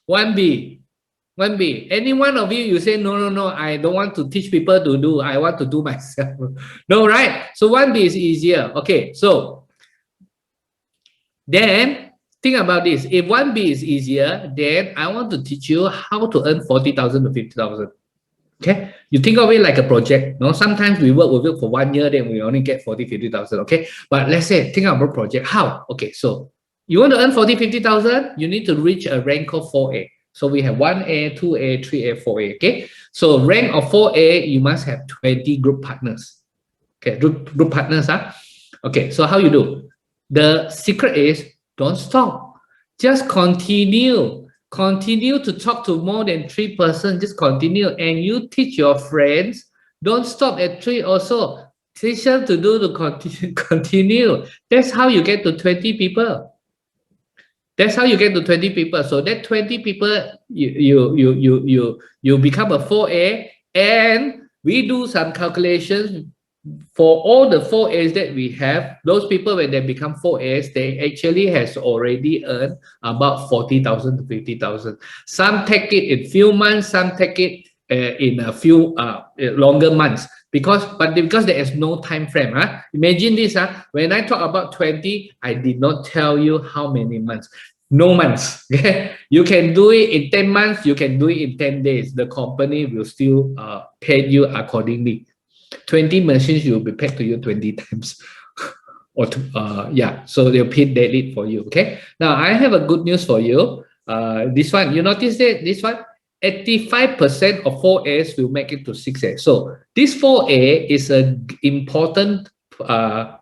1B. 1B. Any one of you, you say, no, I don't want to teach people to do. I want to do myself. No, right? So 1B is easier. Okay, so then think about this. If 1B is easier, then I want to teach you how to earn 40,000 to 50,000. Okay, you think of it like a project. No, sometimes we work for 1 year, then we only get 40, 50,000. Okay, but let's say think about a project. How? Okay, so you want to earn 40, 50,000, you need to reach a rank of 4A. So we have 1A, 2A, 3A, 4A. Okay, so rank of 4A, you must have 20 group partners. Okay, group partners. Okay, so how you do? The secret is don't stop. Just continue to talk to more than 3 persons. Just continue, and you teach your friends. Don't stop at 3 also. Teach them to do the continue. That's how you get to 20 people. That's how you get to 20 people. So that 20 people, you become a 4A, and we do some calculations for all the 4As that we have. Those people, when they become 4As, they actually has already earned about 40,000 to 50,000. Some take it in few months, some take it in a few longer months, because there is no time frame. Imagine this. When I talk about 20, I did not tell you how many months. No months. Okay? You can do it in 10 months, you can do it in 10 days. The company will still pay you accordingly. 20 machines will be paid to you 20 times. Or so they'll pay daily for you. Okay. Now I have a good news for you. This one, you notice that this one, 85% of 4As will make it to 6A. So this 4A is an important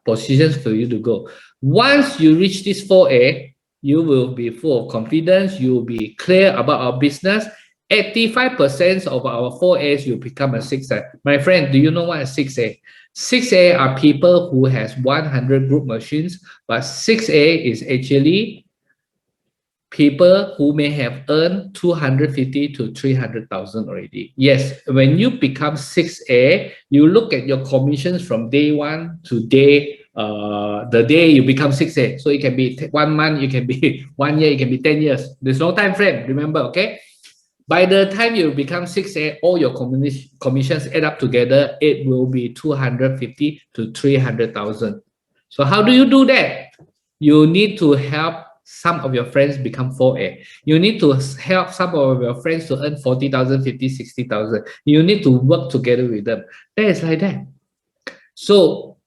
position for you to go. Once you reach this 4A, you will be full of confidence. You will be clear about our business. 85% of our 4As will become a 6A. My friend, do you know what is 6A? 6A are people who has 100 group machines, but 6A is actually people who may have earned 250 to 300,000 already. Yes, when you become 6A, you look at your commissions from day 1 to the day you become 6A. So it can be 1 month, it can be 1 year, it can be 10 years. There's no time frame, remember, okay? By the time you become 6A, all your commissions add up together, it will be 250 to 300,000. So how do you do that? You need to help some of your friends become 4A. You need to help some of your friends to earn 40,000, 50, 60,000. You need to work together with them. That is like that. So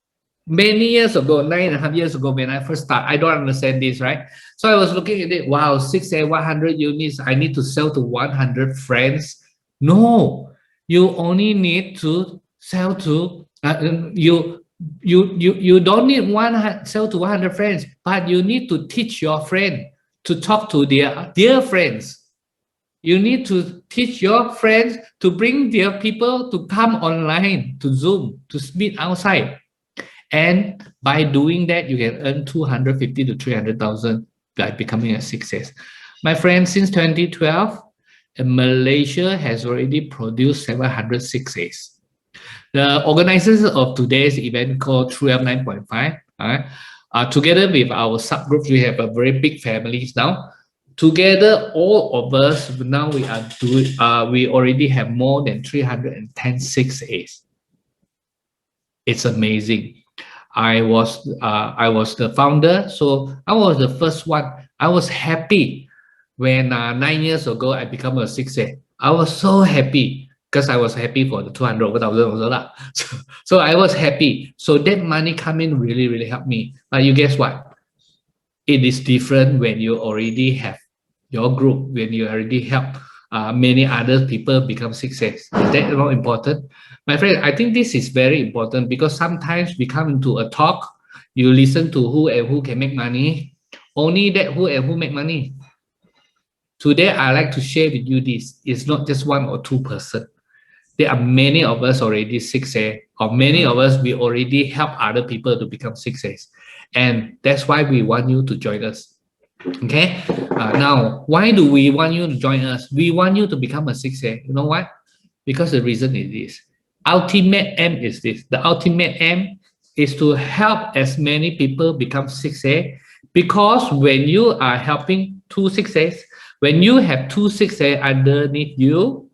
many years ago, 9.5 years ago, when I first started, I don't understand this, right? So I was looking at it, wow, 6A, 100 units, I need to sell to 100 friends. No, you only need to sell to, you don't need sell to 100 friends, but you need to teach your friend to talk to their friends. You need to teach your friends to bring their people to come online, to Zoom, to meet outside. And by doing that, you can earn 250 to 300,000 by becoming a 6A. My friend, since 2012, Malaysia has already produced 700 6As. The organizers of today's event called True Up 9.5, together with our subgroups, we have a very big families now. Together, all of us now we already have more than 310 6As. It's amazing. I was the founder, so I was the first one. I was happy when 9 years ago I became a 6A. I was so happy because I was happy for the 200 over 1,000 also. So I was happy. So that money come in really helped me. But you guess what? It is different when you already have your group, when you already help many other people become 6As. Is that not important? My friend, I think this is very important because sometimes we come into a talk, you listen to who and who can make money, only that who and who make money. Today, I like to share with you this. It's not just 1 or 2 person. There are many of us already 6A, or many of us, we already help other people to become 6As. And that's why we want you to join us. Okay. Now, why do we want you to join us? We want you to become a 6A. You know what? Because the reason is this. Ultimate aim is this. The ultimate aim is to help as many people become 6A, because when you are helping two 6As, when you have two 6A underneath you,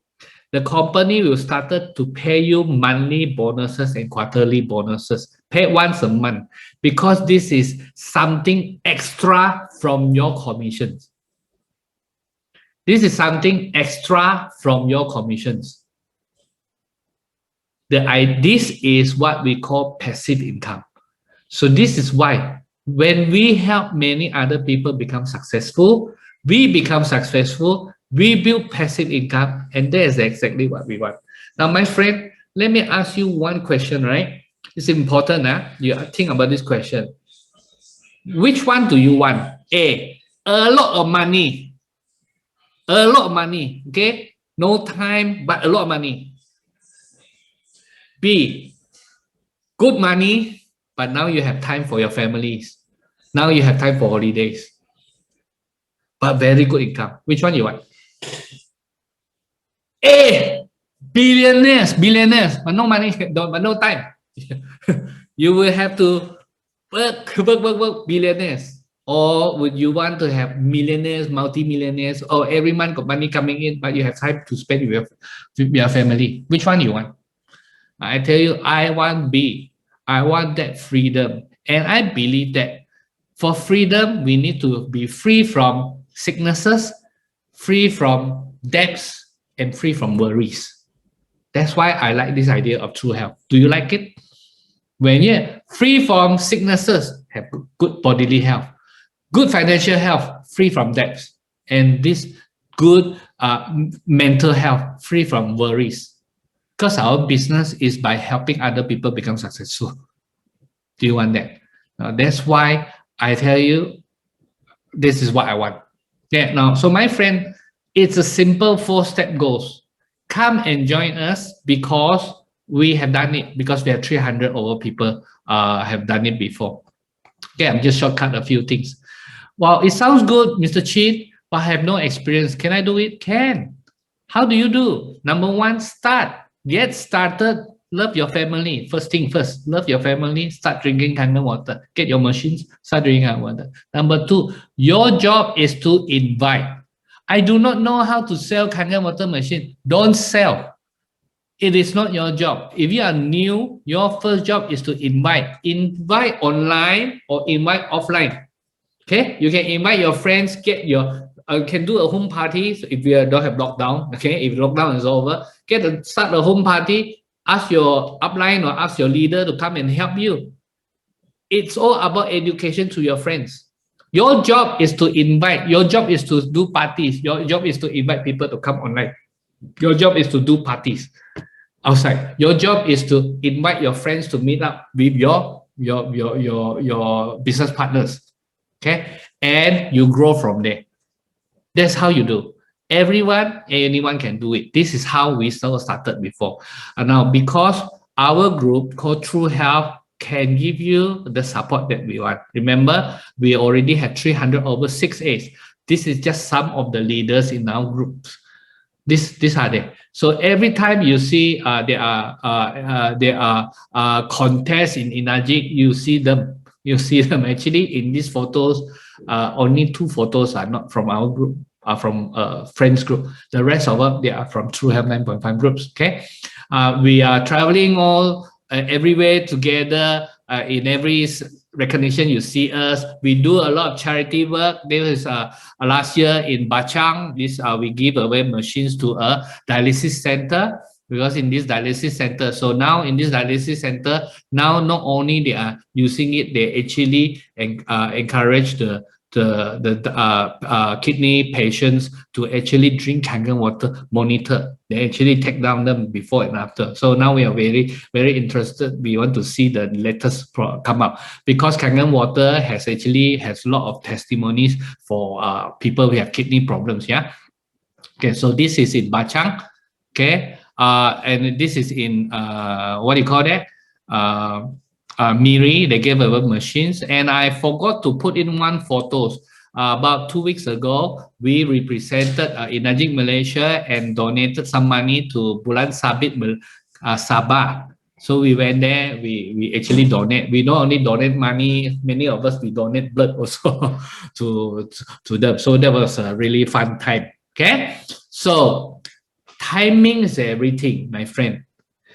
the company will start to pay you monthly bonuses and quarterly bonuses, paid once a month, because this is something extra from your commissions. This is something extra from your commissions. This is what we call passive income. So this is why when we help many other people become successful, we build passive income, and that is exactly what we want. Now, my friend, let me ask you one question, right? It's important. You think about this question. Which one do you want? A lot of money. A lot of money. Okay? No time, but a lot of money. B, good money, but now you have time for your families. Now you have time for holidays, but very good income. Which one you want? Billionaires, but no money, but no time. You will have to work, billionaires. Or would you want to have millionaires, multi-millionaires, or every month got money coming in, but you have time to spend with your family? Which one you want? I tell you, I want B. I want that freedom. And I believe that for freedom, we need to be free from sicknesses, free from debts, and free from worries. That's why I like this idea of true health. Do you like it? When you're free from sicknesses, have good bodily health, good financial health, free from debts, and this good mental health, free from worries. Because our business is by helping other people become successful. Do you want that? That's why I tell you, this is what I want. Yeah. Now, so my friend, it's a simple 4-step goals. Come and join us, because we have done it, because we have 300 over people have done it before. Okay, I'm just shortcut a few things. Well, it sounds good, Mr. Cheat, but I have no experience. Can I do it? Can. How do you do? Number one, start. Get started. Love your family. First thing first, love your family. Start drinking Kangen water. Get your machines. Start drinking Kangen water. Number two, your job is to invite. I do not know how to sell Kangen water machine. Don't sell. It is not your job. If you are new, your first job is to invite. Invite online or invite offline. Okay, you can invite your friends. Can do a home party, so if you don't have lockdown. Okay, if lockdown is over, start a home party. Ask your upline or ask your leader to come and help you. It's all about education to your friends. Your job is to invite. Your job is to do parties. Your job is to invite people to come online. Your job is to do parties outside. Your job is to invite your friends to meet up with your business partners. Okay, and you grow from there. That's how you do. Anyone can do it. This is how we started before. And now, because our group called True Health can give you the support that we want. Remember, we already had 300 over 6As. This is just some of the leaders in our groups. These are there. So every time you see there are contests in Inajik, you see them. You see them actually in these photos. Only 2 photos are not from our group, are from friends group. The rest of them, they are from True Health 9.5 groups. Okay, we are traveling all everywhere together. In every recognition you see us, we do a lot of charity work. There is last year in Bachang, we give away machines to a dialysis center, because in this dialysis center, so now in this dialysis center, now not only they are using it, they actually encourage the kidney patients to actually drink Kangen water, monitor. They actually take down them before and after. So now we are very, very interested. We want to see the latest come up, because Kangen water has a lot of testimonies for people who have kidney problems. Yeah. Okay. So this is in Bachang. Okay. And this is in what do you call that? Miri, they gave away machines, and I forgot to put in one photos. about 2 weeks ago, we represented Energy Malaysia and donated some money to Bulan Sabit Sabah. So we went there, we actually donate. We not only donate money, many of us, we donate blood also to them. So that was a really fun time. Okay. So timing is everything, my friend.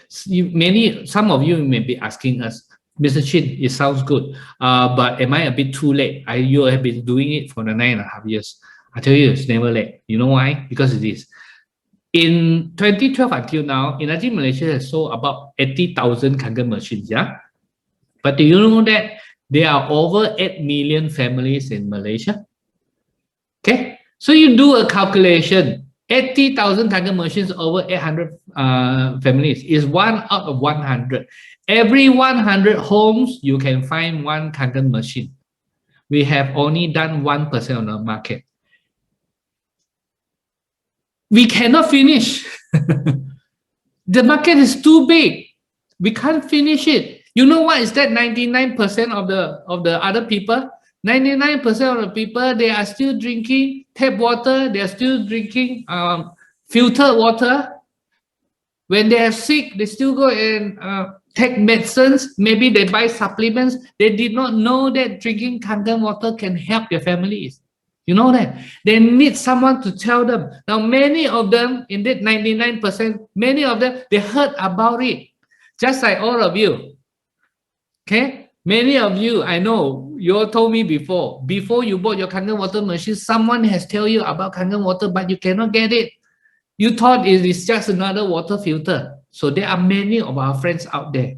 Some of you may be asking us, Mr. Chin, it sounds good, but am I a bit too late? You have been doing it for the 9.5 years. I tell you, it's never late. You know why? Because it is. In 2012 until now, Energy Malaysia has sold about 80,000 Kangen machines. Yeah, but do you know that there are over 8 million families in Malaysia? Okay, so you do a calculation. 80,000 Kangen machines over 800 families is 1 out of 100. Every 100 homes, you can find one Kangen machine. We have only done 1% of the market. We cannot finish. The market is too big. We can't finish it. You know what is that? 99% of the other people, 99% of the people, they are still drinking tap water. They are still drinking filtered water. When they are sick, they still go and take medicines. Maybe they buy supplements. They did not know that drinking Kangen water can help their families. You know that? They need someone to tell them. Now, many of them, in that 99%, many of them, they heard about it. Just like all of you. Okay? Many of you, I know, you all told me before you bought your Kangen water machine, someone has told you about Kangen water, but you cannot get it. You thought it is just another water filter. So there are many of our friends out there.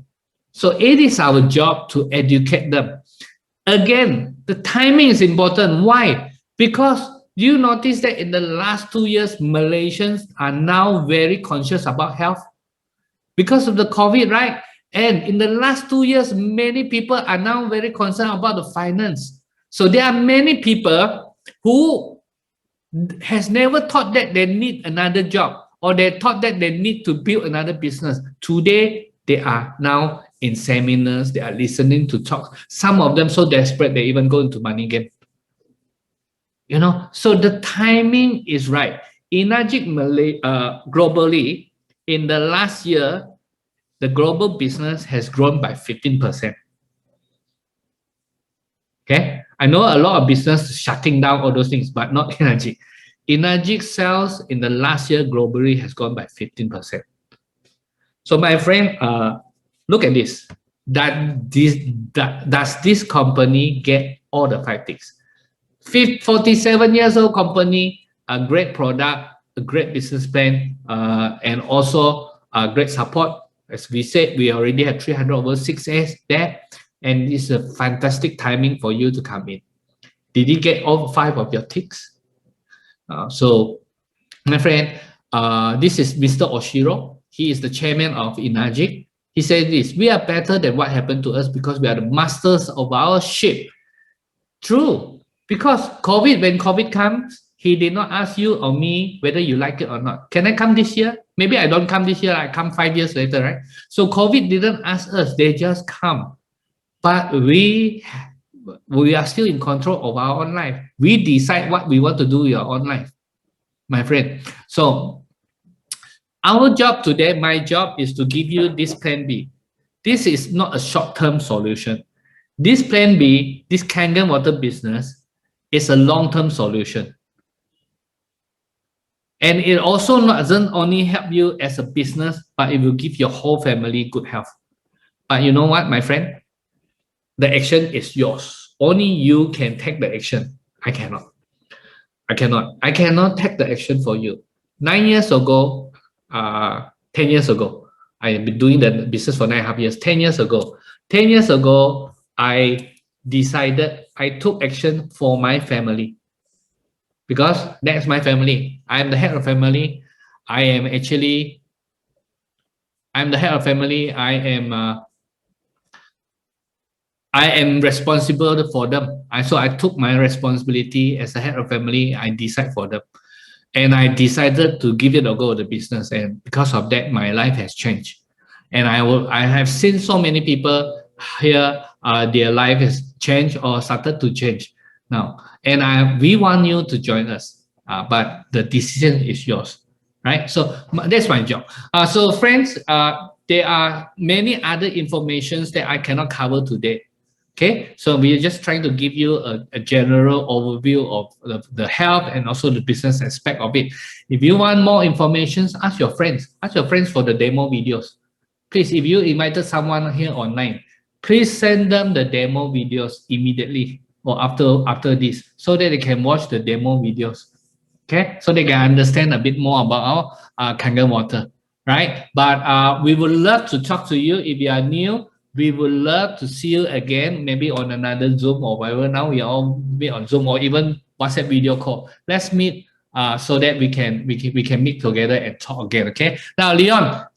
So it is our job to educate them. Again, the timing is important. Why? Because you notice that in the last 2 years, Malaysians are now very conscious about health because of the COVID, right? And in the last 2 years, many people are now very concerned about the finance. So there are many people who has never thought that they need another job or they thought that they need to build another business. Today, they are now in seminars, they are listening to talks. Some of them so desperate, they even go into money game. You know, so the timing is right. Energy globally, in the last year, the global business has grown by 15%. Okay, I know a lot of business shutting down all those things, but not Energy. Energy sales in the last year globally has gone by 15%. So my friend, look at this. Does this company get all the 5 things? 47 years old company, a great product, a great business plan, and also great support. As we said, we already have 300 over 6S there, and it's a fantastic timing for you to come in. Did you get all 5 of your ticks? So, my friend, this is Mr. Oshiro. He is the chairman of Energy. He said this: we are better than what happened to us because we are the masters of our ship. True, because when COVID comes, he did not ask you or me whether you like it or not. Can I come this year? Maybe I don't come this year, I come 5 years later, right? So COVID didn't ask us, they just come. But we are still in control of our own life. We decide what we want to do with our own life, my friend. So our job today, my job is to give you this plan B. This is not a short-term solution. This plan B, this Kangen water business, is a long-term solution. And it also doesn't only help you as a business, but it will give your whole family good health. But you know what, my friend? The action is yours. Only you can take the action. I cannot. I cannot take the action for you. 9 years ago, 10 years ago, I have been doing the business for 9.5 years. 10 years ago, I decided, I took action for my family. Because that's my family. I'm the head of family. I'm the head of family. I am responsible for them. So I took my responsibility as the head of family. I decide for them. And I decided to give it a go, the business. And because of that, my life has changed. And I have seen so many people here, their life has changed or started to change. now, and we want you to join us, but the decision is yours, right? So that's my job. So friends, there are many other informations that I cannot cover today. Okay, so we are just trying to give you a general overview of the health and also the business aspect of it. If you want more information, ask your friends. Ask your friends for the demo videos. Please, if you invited someone here online, please send them the demo videos immediately or after this, so that they can watch the demo videos. Okay, so they can understand a bit more about our Kangen water, right? But we would love to talk to you if you are new. We would love to see you again, maybe on another Zoom or whatever. Now we are all meet on Zoom or even WhatsApp video call. Let's meet so that we can meet together and talk again. Okay. Now, Leon.